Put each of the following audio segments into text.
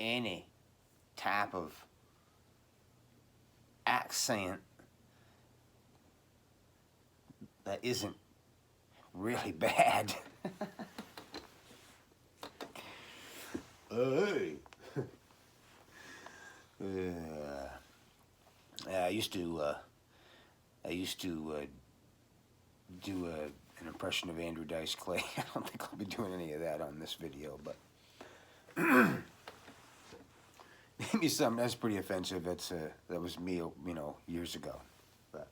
any type of accent that isn't really bad. Hey. I used to do an impression of Andrew Dice Clay. I don't think I'll be doing any of that on this video, but maybe something that's pretty offensive. That was me, years ago. But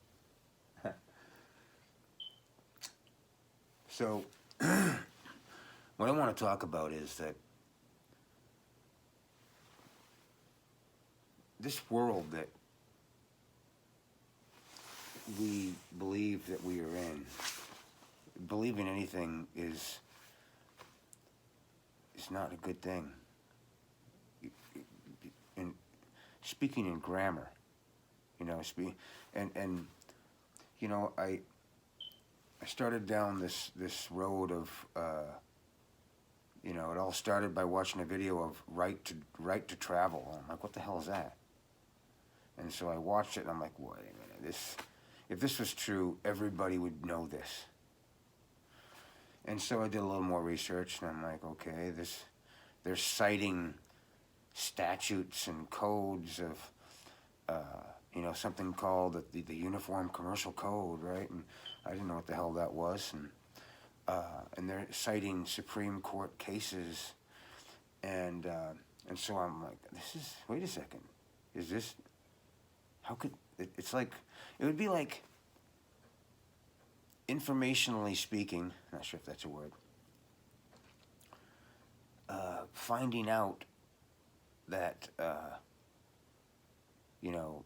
so, what I want to talk about is that this world that we believe that we are in, believing anything is not a good thing. And speaking in grammar, I started down this road of it all started by watching a video of right to travel. I'm like, what the hell is that? And so I watched it, and I'm like, wait a minute, if this was true, everybody would know this. And so I did a little more research, and I'm like, okay, they're citing statutes and codes of, something called the Uniform Commercial Code, right? And I didn't know what the hell that was, and they're citing Supreme Court cases, and so I'm like, wait a second, how could, it's like, it would be like, informationally speaking, not sure if that's a word, finding out that,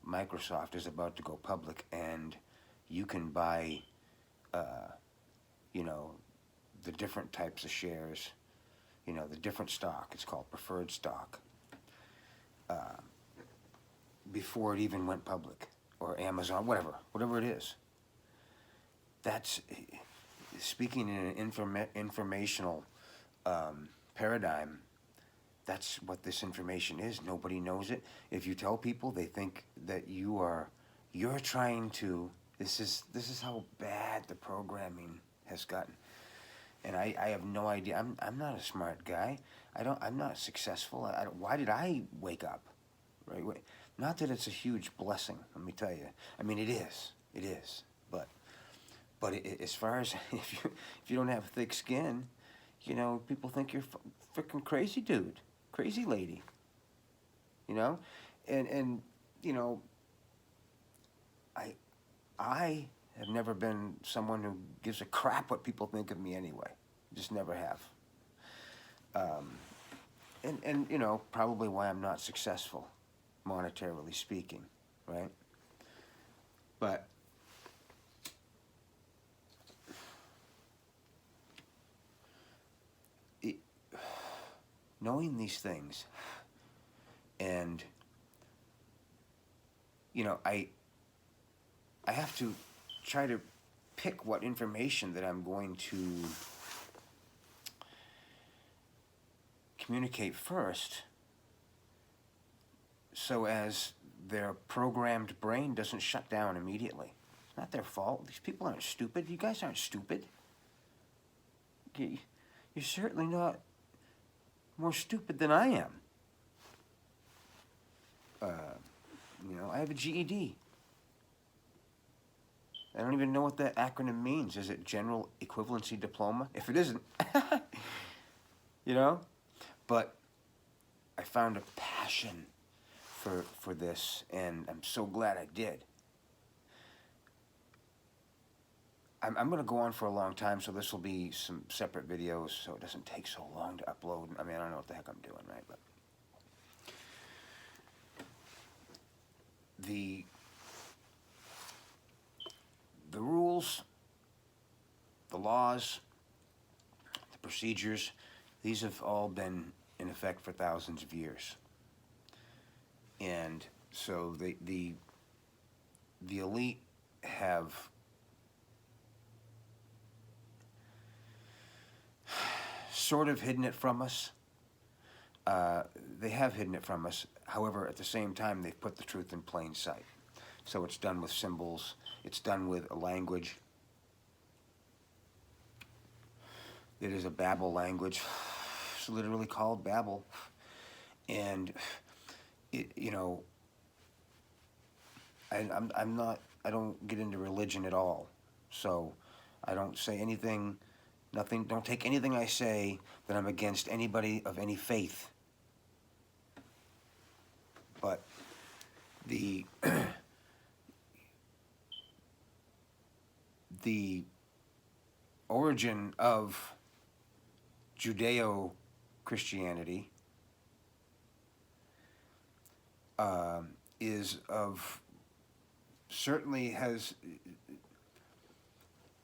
Microsoft is about to go public and you can buy, the different types of shares, the different stock, it's called preferred stock, before it even went public, or Amazon, whatever it is. That's, speaking in an informational paradigm, that's what this information is. Nobody knows it. If you tell people, they think that you're trying to, this is how bad the programming has gotten. And I have no idea. I'm not a smart guy. I'm not successful. Why did I wake up? Right? Not that it's a huge blessing, let me tell you. I mean, it is. But as far as if you don't have thick skin, people think you're freaking crazy dude, crazy lady. And I have never been someone who gives a crap what people think of me anyway. Just never have. And probably why I'm not successful, monetarily speaking, right? But knowing these things, and I have to try to pick what information that I'm going to communicate first, so as their programmed brain doesn't shut down immediately. It's not their fault. These people aren't stupid. You guys aren't stupid. You're certainly not more stupid than I am. I have a GED. I don't even know what that acronym means. Is it General Equivalency Diploma? If it isn't, But I found a passion for this, and I'm so glad I did. I'm going to go on for a long time, so this will be some separate videos, so it doesn't take so long to upload. I mean, I don't know what the heck I'm doing, right? But the rules, the laws, the procedures, these have all been in effect for thousands of years. And so the elite have sort of hidden it from us. they have hidden it from us. However, at the same time, they've put the truth in plain sight. So it's done with symbols. It's done with a language. It is a Babel language. It's literally called Babel. And, you know, I'm not, I don't get into religion at all. So I don't say anything, nothing, don't take anything I say that I'm against anybody of any faith. But the the origin of Judeo-Christianity is of, certainly has,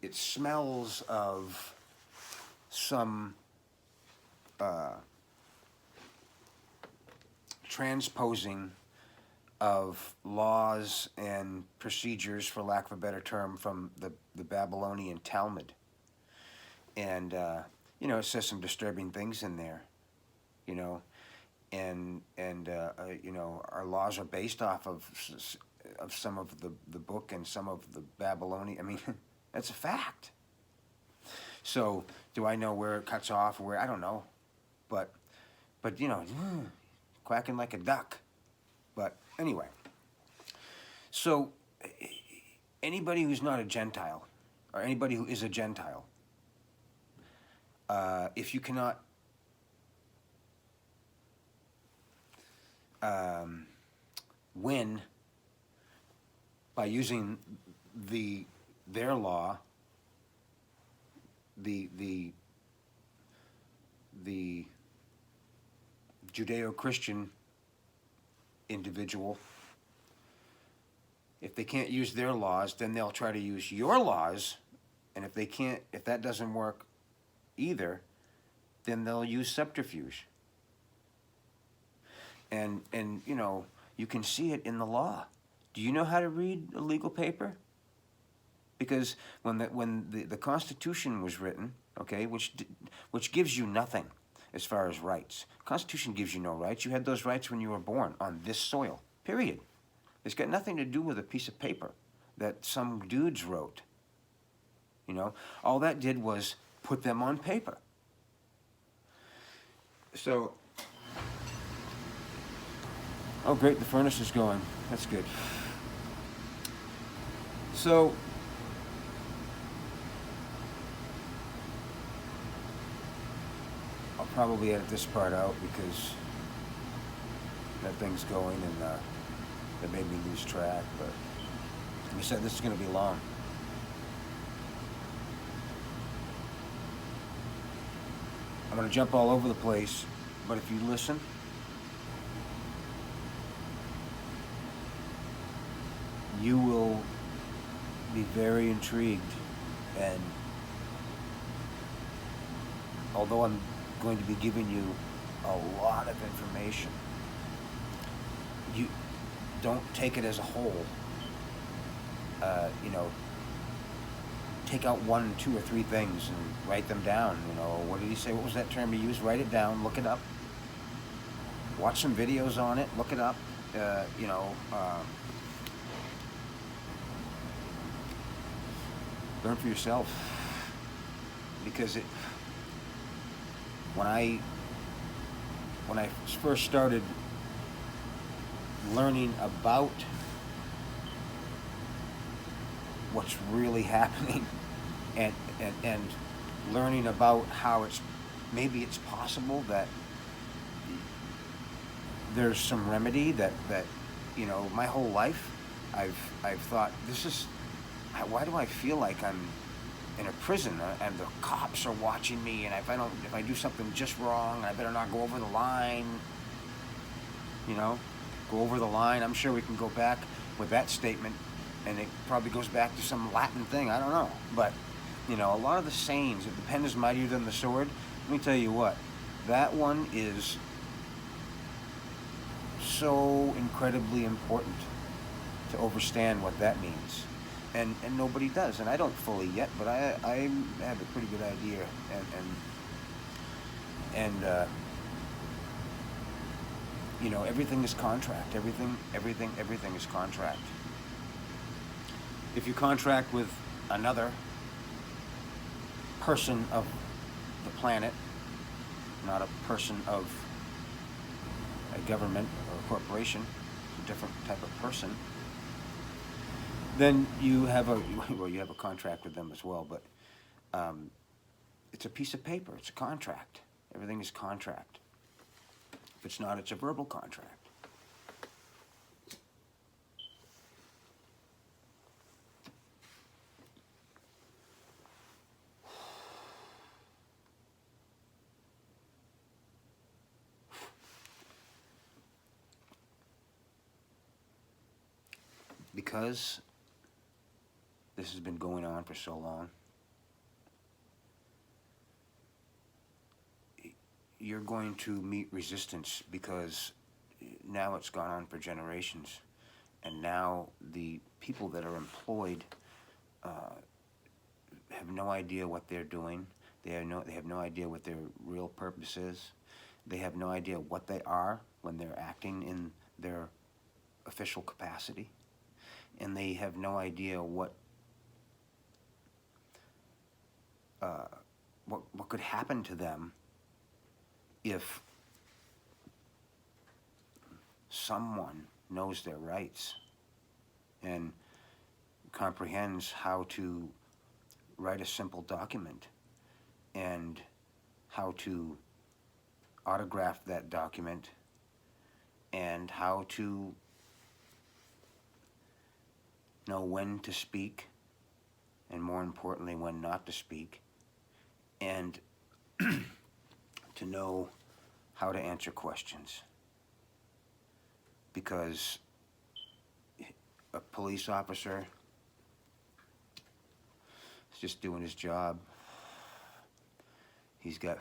it smells of some transposing of laws and procedures, for lack of a better term, from the Babylonian Talmud. And, you know, it says some disturbing things in there, you know, and you know, our laws are based off of some of the book and some of the Babylonian, I mean, that's a fact. So, do I know where it cuts off, or where, I don't know, but you know, quacking like a duck. But anyway, so anybody who's not a Gentile, or anybody who is a Gentile, if you cannot win by using their law, the Judeo-Christian individual, if they can't use their laws, then they'll try to use your laws, and if they can't, if that doesn't work either, then they'll use subterfuge. And you know, you can see it in the law. Do you know how to read a legal paper? Because when the Constitution was written, okay, which gives you nothing as far as rights. Constitution gives you no rights. You had those rights when you were born on this soil, period. It's got nothing to do with a piece of paper that some dudes wrote. You know, all that did was put them on paper. So, oh great, the furnace is going. That's good. So, I'll probably edit this part out because that thing's going and that made me lose track, but like I said, this is going to be long. I'm going to jump all over the place, but if you listen, you will be very intrigued. And although I'm going to be giving you a lot of information, you don't take it as a whole. You know, take out 1, 2, or 3 things and write them down. You know, what did he say? What was that term he used? Write it down, look it up, watch some videos on it, look it up. You know, learn for yourself, because when I first started learning about what's really happening, and learning about how maybe it's possible that there's some remedy, that you know, my whole life I've thought, why do I feel like I'm in a prison and the cops are watching me, and if I do something just wrong, I better not go over the line, you know, go over the line. I'm sure we can go back with that statement, and it probably goes back to some Latin thing, I don't know, but you know, a lot of the sayings, if the pen is mightier than the sword, let me tell you what, that one is so incredibly important to understand what that means. And nobody does, and I don't fully yet, but I have a pretty good idea, and You know, everything is contract. Everything is contract. If you contract with another person of the planet, not a person of a government or a corporation, a different type of person, then you have a contract with them as well. But it's a piece of paper. It's a contract. Everything is contract. If it's not, it's a verbal contract. Because this has been going on for so long, you're going to meet resistance, because now it's gone on for generations, and now the people that are employed have no idea what they're doing. They have no idea what their real purpose is. They have no idea what they are when they're acting in their official capacity, and they have no idea what could happen to them if someone knows their rights and comprehends how to write a simple document and how to autograph that document and how to know when to speak and, more importantly, when not to speak, and to know how to answer questions. Because a police officer is just doing his job. He's got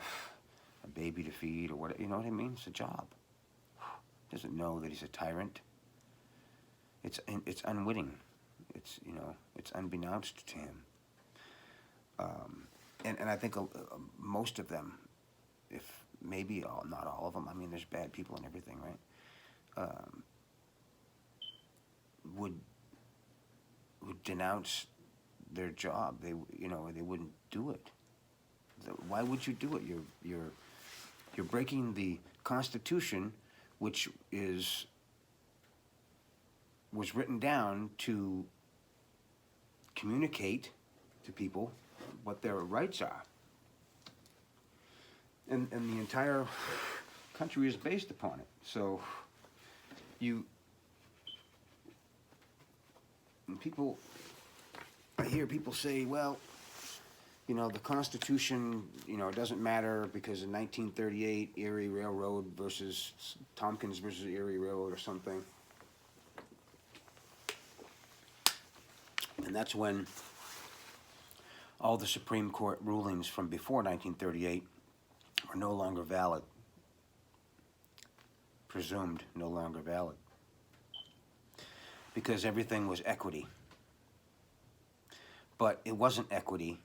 a baby to feed or whatever, you know what I mean? It's a job. Doesn't know that he's a tyrant. It's unwitting. It's, you know, it's unbeknownst to him. And I think most of them, if maybe not all of them, I mean, there's bad people and everything, right? Would denounce their job. They wouldn't do it. Why would you do it? You're breaking the Constitution, which was written down to communicate to people what their rights are. And the entire country is based upon it. So I hear people say, well, you know, the Constitution, you know, it doesn't matter because in 1938, Erie Railroad versus Tompkins versus Erie Railroad or something. And that's when all the Supreme Court rulings from before 1938 are no longer valid. Presumed no longer valid. Because everything was equity. But it wasn't equity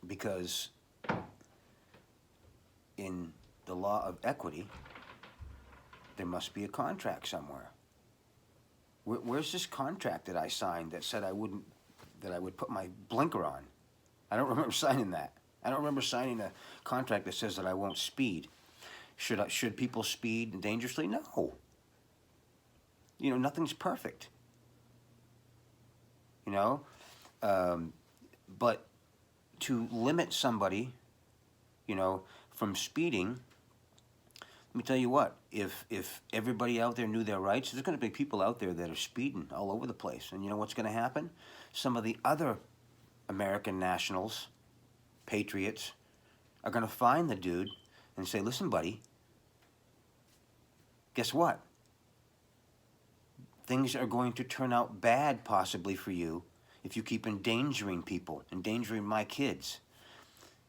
because in the law of equity, there must be a contract somewhere. Where's this contract that I signed that said I would put my blinker on? I don't remember signing that. I don't remember signing a contract that says that I won't speed. Should people speed dangerously? No. You know, nothing's perfect. You know, but to limit somebody, you know, from speeding, let me tell you what, if everybody out there knew their rights, there's going to be people out there that are speeding all over the place. And you know what's going to happen? Some of the other American nationals, patriots, are going to find the dude and say, listen, buddy, guess what? Things are going to turn out bad possibly for you if you keep endangering people, endangering my kids.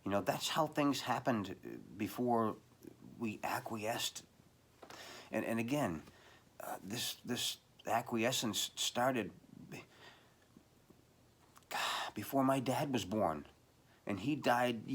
You know, that's how things happened before we acquiesced. And again, this acquiescence started before my dad was born. And he died